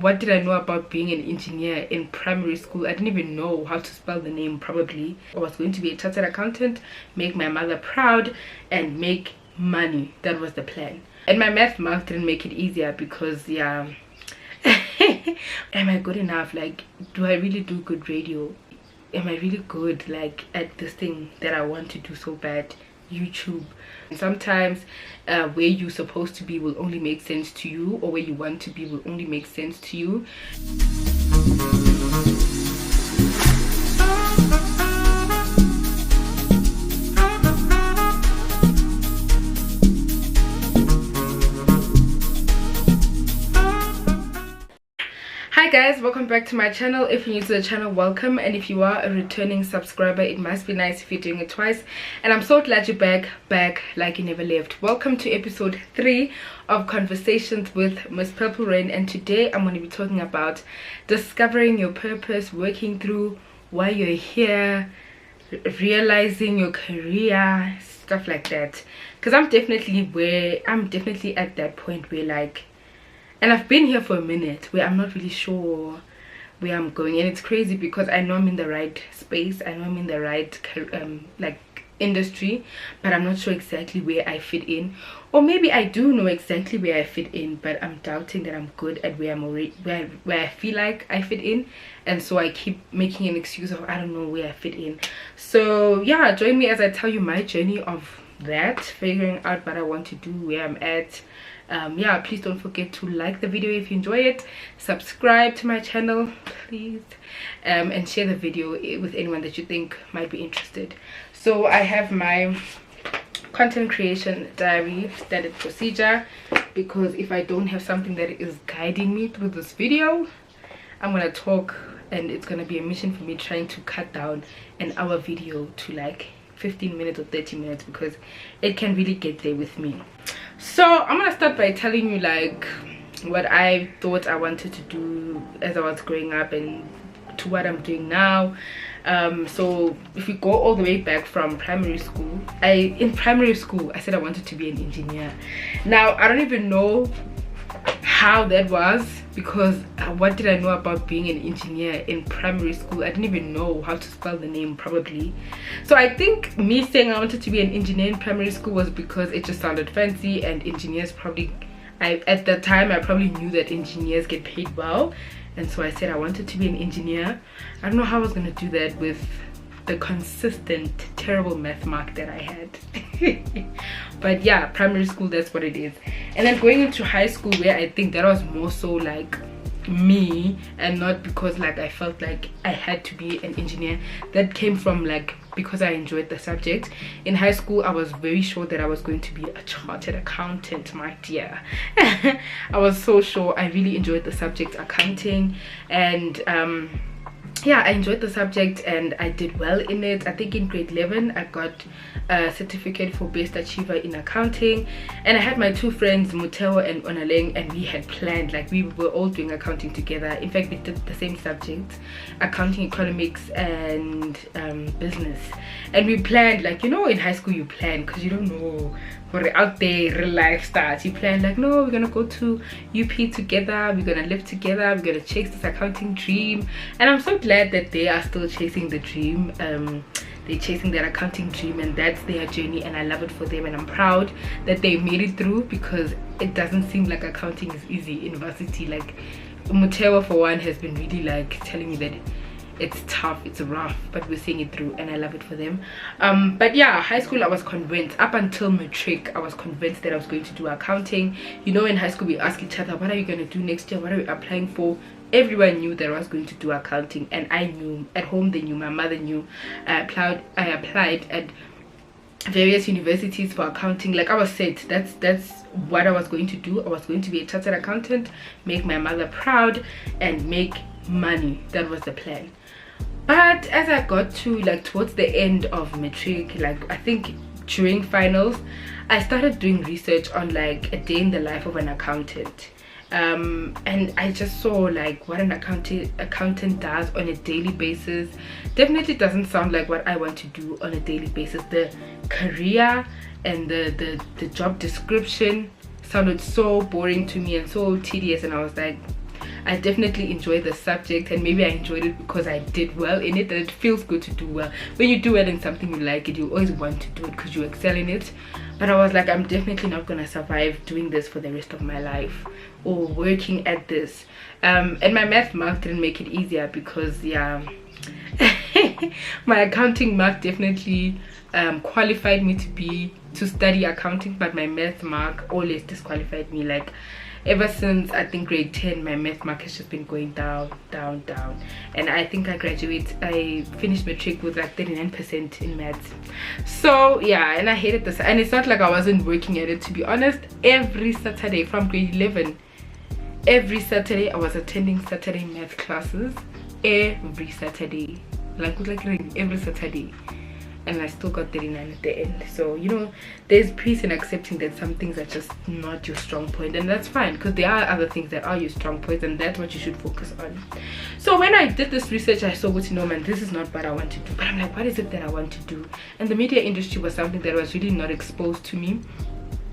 What did I know about being an engineer in primary school? I didn't even know how to spell the name probably. I was going to be a chartered accountant, make my mother proud, and make money. That was the plan. And my math mark didn't make it easier because, yeah, am I good enough? Like, do I really do good radio? Am I really good, like, at this thing that I want to do so bad? YouTube. Sometimes where you're supposed to be will only make sense to you, or where you want to be will only make sense to you. Hi guys, welcome back to my channel. If you're new to the channel, welcome, and if you are a returning subscriber, it must be nice if you're doing it twice. And I'm so glad you're back like you never left. Welcome to episode 3 of Conversations with Misspurplerain, and today I'm going to be talking about discovering your purpose, working through why you're here, realizing your career, stuff like that. Because I'm definitely at that point where, like, and I've been here for a minute where I'm not really sure where I'm going. And it's crazy because I know I'm in the right space, I know I'm in the right like industry, but I'm not sure exactly where I fit in. Or maybe I do know exactly where I fit in, but I'm doubting that I'm good at where I'm already where I feel like I fit in, and so I keep making an excuse of I don't know where I fit in. So yeah, join me as I tell you my journey of that, figuring out what I want to do, where I'm at. Yeah, please don't forget to like the video if you enjoy it, subscribe to my channel please, and share the video with anyone that you think might be interested. So I have my content creation diary standard procedure, because if I don't have something that is guiding me through this video, I'm gonna talk and it's gonna be a mission for me trying to cut down an hour video to like 15 minutes or 30 minutes, because it can really get there with me. So I'm gonna start by telling you like what I thought I wanted to do as I was growing up and to what I'm doing now. So if we go all the way back from primary school, in primary school I said I wanted to be an engineer. Now I don't even know how that was, because what did I know about being an engineer in primary school? I didn't even know how to spell the name probably. So I think me saying I wanted to be an engineer in primary school was because it just sounded fancy, and engineers probably, at that time I probably knew that engineers get paid well, and so I said I wanted to be an engineer. I don't know how I was going to do that with the consistent terrible math mark that I had. But yeah, primary school, that's what it is. And then going into high school, where I think that was more so like me, and not because like I felt like I had to be an engineer. That came from like because I enjoyed the subject. In high school I was very sure that I was going to be a chartered accountant, my dear. I was so sure. I really enjoyed the subject accounting, and yeah, I enjoyed the subject and I did well in it. I think in grade 11 I got a certificate for best achiever in accounting, and I had my two friends Mosehle and Onaleng, and we had planned, like, we were all doing accounting together. In fact, we did the same subjects, accounting, economics, and business. And we planned, like, you know, in high school you plan because you don't know what out there real life starts. You plan like, no, we're gonna go to UP together, we're gonna live together, we're gonna chase this accounting dream. And I'm so glad that they are still chasing the dream. They're chasing their accounting dream, and that's their journey, and I love it for them, and I'm proud that they made it through, because it doesn't seem like accounting is easy in varsity. Like Mosehle for one has been really like telling me that it's tough, it's rough, but we're seeing it through, and I love it for them. But yeah, high school I was convinced, up until matric I was convinced that I was going to do accounting. You know, in high school we ask each other, what are you going to do next year, what are you applying for? Everyone knew that I was going to do accounting, and I knew. At home they knew, my mother knew. I applied at various universities for accounting. Like, I was set, that's what I was going to do. I was going to be a chartered accountant, make my mother proud, and make money. That was the plan. But as I got to like towards the end of matric, like I think during finals, I started doing research on like a day in the life of an accountant. And I just saw like what an accountant does on a daily basis. Definitely doesn't sound like what I want to do on a daily basis. The career and the job description sounded so boring to me and so tedious, and I was like, I definitely enjoy the subject, and maybe I enjoyed it because I did well in it, and it feels good to do well. When you do well in something you like it, you always want to do it because you excel in it. But I was like, I'm definitely not gonna survive doing this for the rest of my life, or working at this. And my math mark didn't make it easier because, yeah, my accounting mark definitely qualified me to study accounting, but my math mark always disqualified me. Like, ever since I think grade 10, my math mark has just been going down, and I think I finished matric with like 39% in maths. So yeah, and I hated this, and it's not like I wasn't working at it, to be honest. Every Saturday from grade 11, every Saturday I was attending Saturday math classes. Every Saturday, like every Saturday, and I still got 39 at the end. So, you know, there's peace in accepting that some things are just not your strong point, and that's fine, because there are other things that are your strong points, and that's what you should focus on. So when I did this research, I saw, no man, this is not what I want to do. But I'm like, what is it that I want to do? And the media industry was something that was really not exposed to me.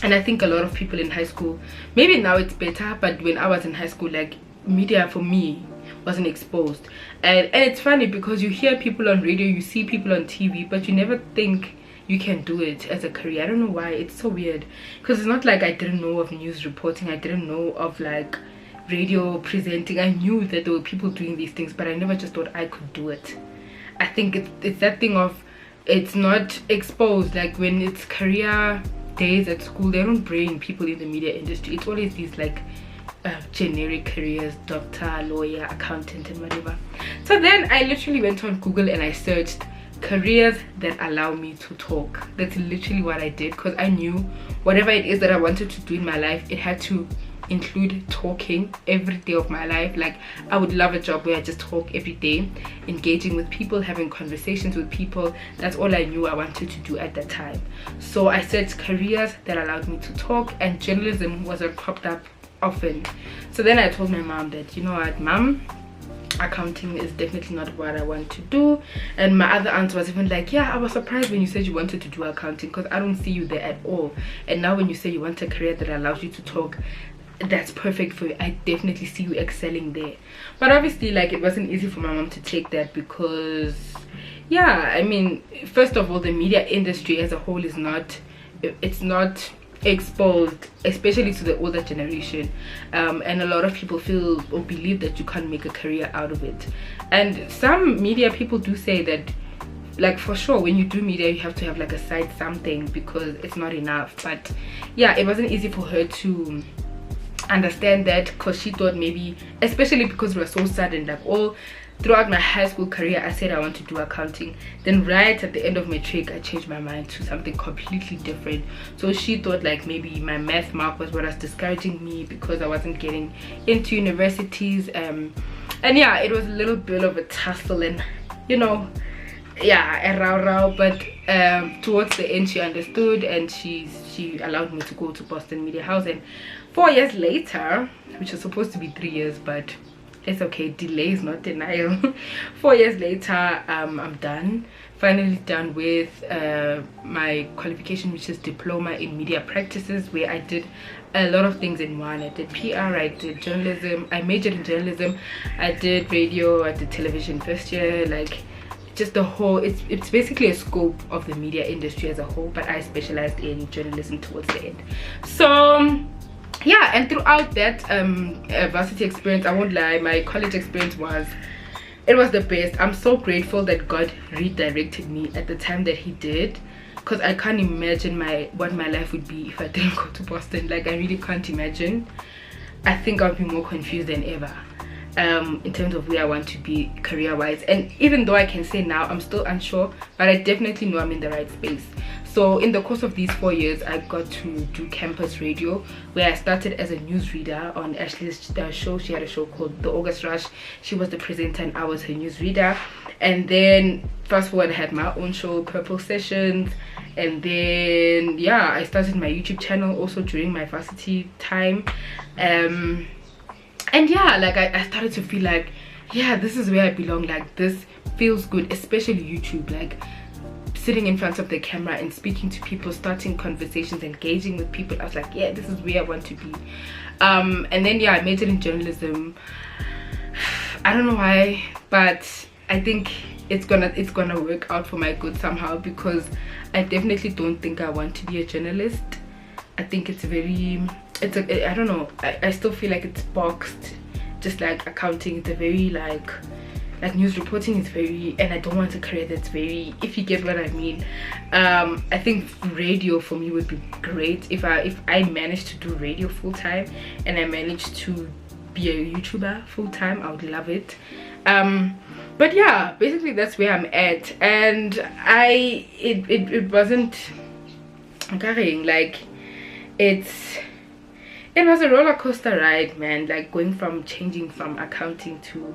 And I think a lot of people in high school, maybe now it's better, but when I was in high school, like, media for me wasn't exposed. And it's funny because you hear people on radio, you see people on TV, but you never think you can do it as a career. I don't know why. It's so weird, because it's not like I didn't know of news reporting, I didn't know of like radio presenting. I knew that there were people doing these things, but I never just thought I could do it. I think it's that thing of, it's not exposed. Like when it's career days at school, they don't bring people in the media industry. It's always these like generic careers, doctor, lawyer, accountant, and whatever. So then I literally went on Google and I searched careers that allow me to talk. That's literally what I did, because I knew whatever it is that I wanted to do in my life, it had to include talking every day of my life. Like, I would love a job where I just talk every day, engaging with people, having conversations with people. That's all I knew I wanted to do at that time. So I searched careers that allowed me to talk, and journalism was what popped up often. So then I told my mom that, you know what, mom, accounting is definitely not what I want to do. And my other aunt was even like, yeah, I was surprised when you said you wanted to do accounting, because I don't see you there at all. And now when you say you want a career that allows you to talk, that's perfect for you. I definitely see you excelling there. But obviously, like, it wasn't easy for my mom to take that, because yeah, I mean, first of all, the media industry as a whole is not, it's not exposed, especially to the older generation, and a lot of people feel or believe that you can't make a career out of it. And some media people do say that, like, for sure, when you do media you have to have like a side something, because it's not enough. But yeah, it wasn't easy for her to understand that, because she thought maybe, especially because we were so sudden, like all throughout my high school career I said I want to do accounting, then right at the end of matric I changed my mind to something completely different. So she thought like maybe my math mark was what was discouraging me, because I wasn't getting into universities. And yeah, it was a little bit of a tussle, and you know, yeah, a row. But towards the end she understood, and she allowed me to go to Boston Media House. And 4 years later, which was supposed to be 3 years, but it's okay, delay is not denial. 4 years later, I'm done, finally done with my qualification, which is diploma in media practices, where I did a lot of things in one. I did PR, I did journalism, I majored in journalism, I did radio, I did television first year, like just the whole, it's basically a scope of the media industry as a whole, but I specialized in journalism towards the end. So yeah, and throughout that varsity experience, I won't lie, my college experience was the best. I'm so grateful that God redirected me at the time that he did, because I can't imagine what my life would be if I didn't go to Boston. Like, I really can't imagine. I think I'll be more confused than ever in terms of where I want to be career wise. And even though I can say now I'm still unsure, but I definitely know I'm in the right space. So in the course of these 4 years, I got to do campus radio, where I started as a newsreader on Ashley's show. She had a show called The August Rush. She was the presenter and I was her newsreader. And then fast forward, I had my own show, Purple Sessions. And then yeah, I started my YouTube channel also during my varsity time. And yeah, like I started to feel like, yeah, this is where I belong. Like, this feels good, especially YouTube. Like, sitting in front of the camera and speaking to people, starting conversations, engaging with people. I was like, yeah, this is where I want to be. And then yeah, I majored in journalism. I don't know why, but I think it's gonna work out for my good somehow, because I definitely don't think I want to be a journalist. I think it's I don't know, I still feel like it's boxed, just like accounting. It's a very like news reporting is very, and I don't want a career that's very, if you get what I mean. I think radio for me would be great if I managed to do radio full-time, and I managed to be a YouTuber full-time. I would love it. But yeah, basically that's where I'm at. And it wasn't like, it was a roller coaster ride, man. Like changing from accounting to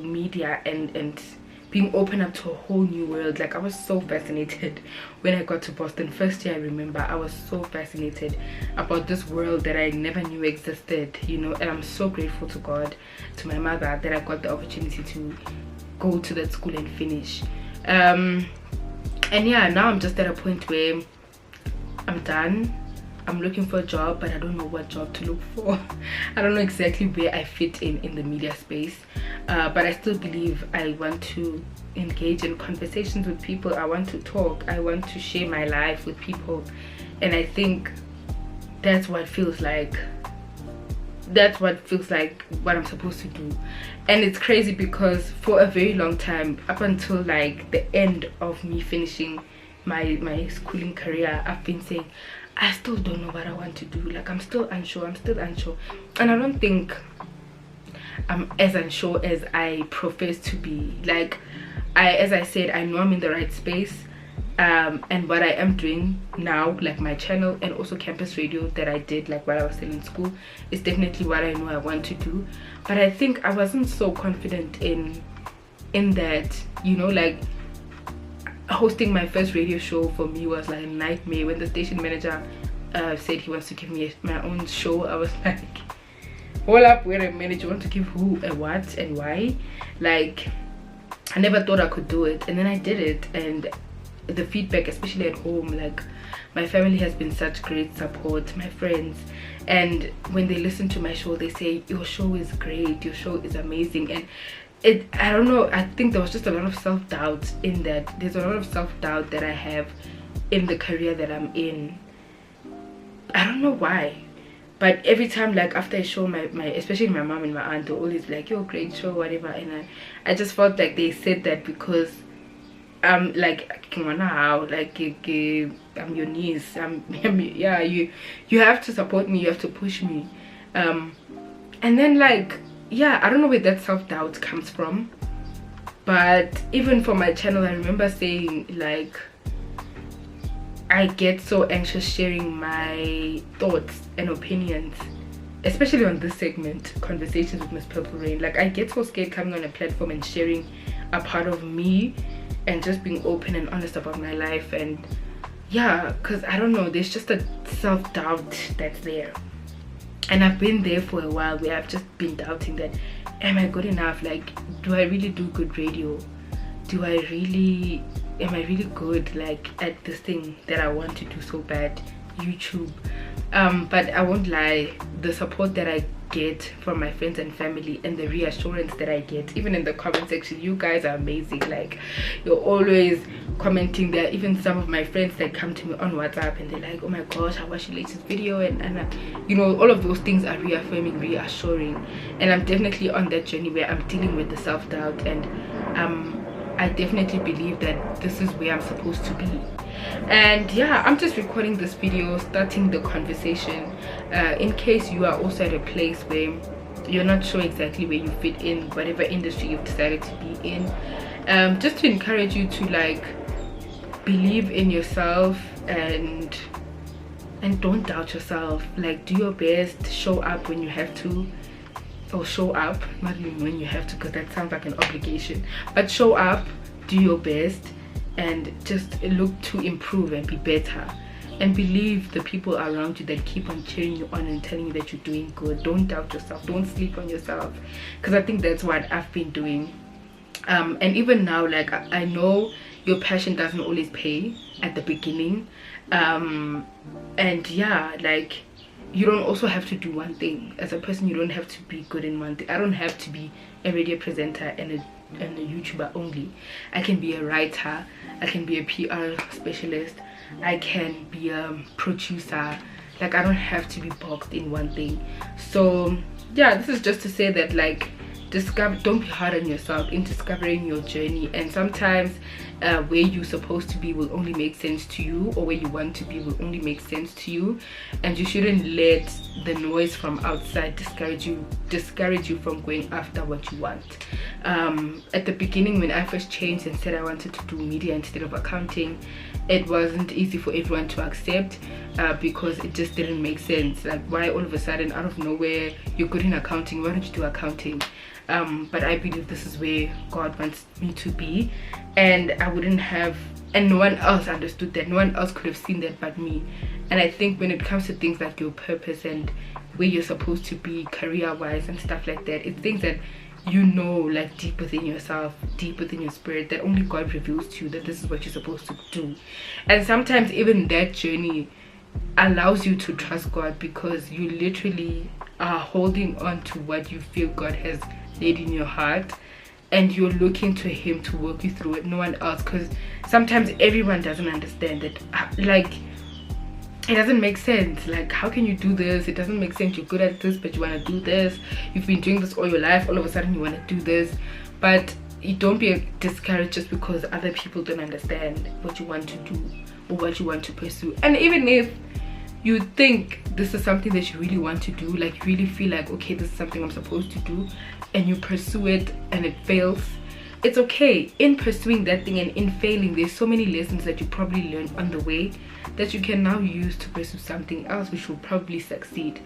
media and being open up to a whole new world. Like I was so fascinated when I got to Boston first year. I remember I was so fascinated about this world that I never knew existed, you know. And I'm so grateful to God, to my mother, that I got the opportunity to go to that school and finish. And yeah, now I'm just at a point where I'm done. I'm looking for a job, but I don't know what job to look for. I don't know exactly where I fit in the media space, but I still believe I want to engage in conversations with people. I want to talk. I want to share my life with people, and I think that's what feels like what I'm supposed to do. And it's crazy because for a very long time, up until like the end of me finishing my schooling career, I've been saying I still don't know what I want to do. Like I'm still unsure. And I don't think I'm as unsure as I profess to be. Like as I said, I know I'm in the right space, and what I am doing now, like my channel and also campus radio that I did like while I was still in school, is definitely what I know I want to do. But I think I wasn't so confident in that, you know. Like hosting my first radio show for me was like a nightmare. When the station manager said he wants to give me my own show, I was like, hold up, wait a minute, you want to give who a what and why? Like I never thought I could do it, and then I did it. And the feedback, especially at home, like my family has been such great support, my friends, and when they listen to my show, they say your show is great, your show is amazing. And I don't know, I think there was just a lot of self-doubt in that. There's a lot of self-doubt that I have in the career that I'm in. I don't know why, but every time, like after a show, my especially my mom and my aunt were always like, yo, great show, whatever. And I just felt like they said that because I'm like, how, like I'm your niece, yeah, you have to support me, you have to push me. And then like, yeah, I don't know where that self-doubt comes from. But even for my channel, I remember saying like, I get so anxious sharing my thoughts and opinions, especially on this segment, Conversations with Misspurplerain. Like I get so scared coming on a platform and sharing a part of me and just being open and honest about my life. And yeah, because I don't know, there's just a self-doubt that's there. And I've been there for a while where I've just been doubting that, am I good enough? Like, do I really do good radio? Am I really good like at this thing that I want to do so bad, YouTube? But I won't lie, the support that I get from my friends and family and the reassurance that I get, even in the comment section, you guys are amazing. Like you're always commenting there. Even some of my friends that come to me on WhatsApp and they're like, oh my gosh, I watched your latest video, and you know, all of those things are reaffirming, reassuring. And I'm definitely on that journey where I'm dealing with the self-doubt, and I definitely believe that this is where I'm supposed to be. And yeah, I'm just recording this video, starting the conversation, in case you are also at a place where you're not sure exactly where you fit in, whatever industry you've decided to be in. Just to encourage you to like believe in yourself and don't doubt yourself. Like do your best, show up when you have to, or show up, not even when you have to, because that sounds like an obligation, but show up, do your best, and just look to improve and be better. And believe the people around you that keep on cheering you on and telling you that you're doing good. Don't doubt yourself, don't sleep on yourself, because I think that's what I've been doing. And even now, like I know your passion doesn't always pay at the beginning, and yeah, like you don't also have to do one thing. As a person, you don't have to be good in one thing. I don't have to be a radio presenter and a YouTuber only. I can be a writer, I can be a PR specialist, I can be a producer. Like, I don't have to be boxed in one thing. So yeah, this is just to say that, like, don't be hard on yourself in discovering your journey. And sometimes where you're supposed to be will only make sense to you, or where you want to be will only make sense to you, and you shouldn't let the noise from outside discourage you from going after what you want. At the beginning, when I first changed and said I wanted to do media instead of accounting, it wasn't easy for everyone to accept, because it just didn't make sense. Like, why all of a sudden, out of nowhere, you're good in accounting, why don't you do accounting? But I believe this is where God wants me to be, and I wouldn't have, and no one else understood that. No one else could have seen that but me. And I think when it comes to things like your purpose and where you're supposed to be career-wise and stuff like that, it's things that you know, like, deep within yourself, deep within your spirit, that only God reveals to you, that this is what you're supposed to do. And sometimes even that journey allows you to trust God, because you literally are holding on to what you feel God has laid in your heart, and you're looking to Him to work you through it, no one else. Because sometimes everyone doesn't understand it. Like, it doesn't make sense. Like, how can you do this? It doesn't make sense. You're good at this, but you want to do this. You've been doing this all your life, all of a sudden you want to do this. But you don't be discouraged just because other people don't understand what you want to do or what you want to pursue. And even if you think this is something that you really want to do, like, you really feel like, okay, this is something I'm supposed to do, and you pursue it and it fails, it's okay. In pursuing that thing and in failing, there's so many lessons that you probably learned on the way that you can now use to pursue something else which will probably succeed.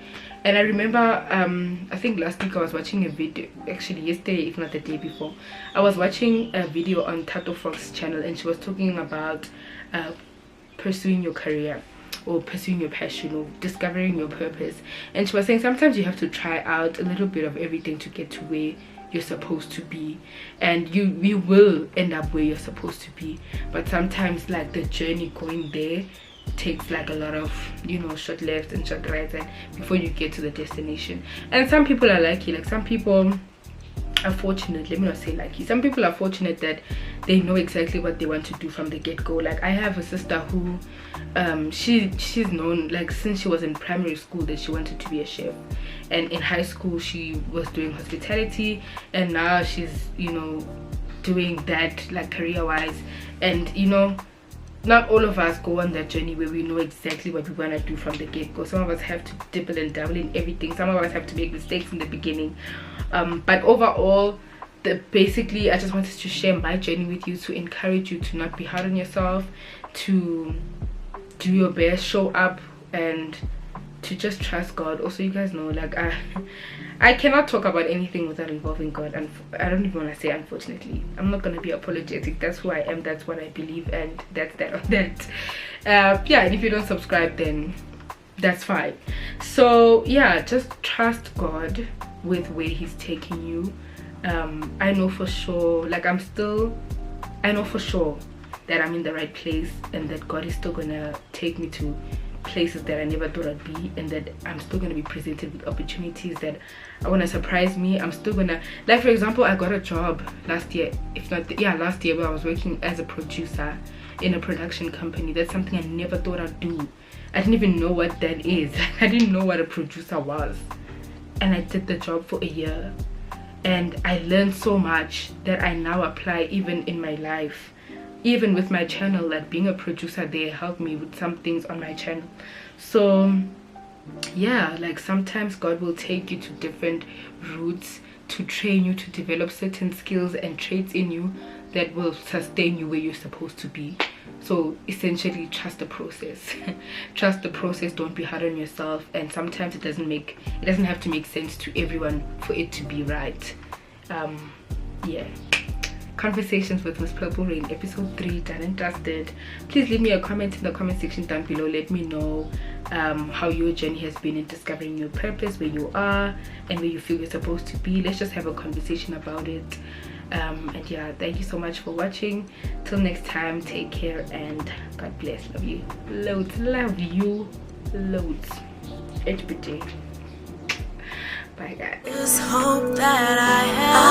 And I remember, I think last week I was watching a video, actually yesterday if not the day before, I was watching a video on Tato Fox's channel, and she was talking about pursuing your career, or pursuing your passion, or discovering your purpose. And she was saying sometimes you have to try out a little bit of everything to get to where you're supposed to be, and you will end up where you're supposed to be. But sometimes, like, the journey going there takes like a lot of, you know, short lefts and short rights, and before you get to the destination. And some people are lucky, like some people are fortunate, let me not say lucky, some people are fortunate that they know exactly what they want to do from the get-go. Like, I have a sister who she's known, like, since she was in primary school, that she wanted to be a chef, and in high school she was doing hospitality, and now she's, you know, doing that, like, career-wise. And, you know, not all of us go on that journey where we know exactly what we want to do from the get-go. Some of us have to dibble and dabble in everything. Some of us have to make mistakes in the beginning, but overall, basically, I just wanted to share my journey with you, to encourage you to not be hard on yourself, to do your best, show up, and to just trust God. Also, you guys know, like, I cannot talk about anything without involving God, and I don't even want to say unfortunately. I'm not going to be apologetic. That's who I am, that's what I believe, and that's that on that. Yeah, and if you don't subscribe, then that's fine. So yeah, just trust God with where He's taking you. I know for sure, like, I know for sure that I'm in the right place, and that God is still gonna take me to places that I never thought I'd be, and that I'm still going to be presented with opportunities that are going to surprise me. I'm still gonna, like, for example, I got a job last year, if not last year, where I was working as a producer in a production company. That's something I never thought I'd do. I didn't even know what that is. I didn't know what a producer was, and I did the job for a year, and I learned so much that I now apply even in my life. Even with my channel, like, being a producer there helped me with some things on my channel. So yeah, like, sometimes God will take you to different routes to train you, to develop certain skills and traits in you that will sustain you where you're supposed to be. So essentially, trust the process. Trust the process. Don't be hard on yourself. And sometimes it doesn't have to make sense to everyone for it to be right. Yeah, Conversations with Misspurplerain, episode 3, done and dusted. Please leave me a comment in the comment section down below. Let me know how your journey has been in discovering your purpose, where you are and where you feel you're supposed to be. Let's just have a conversation about it. And yeah, thank you so much for watching. Till next time, take care and God bless. Love you loads. Love you loads. HBD. Bye guys. Just hope that I have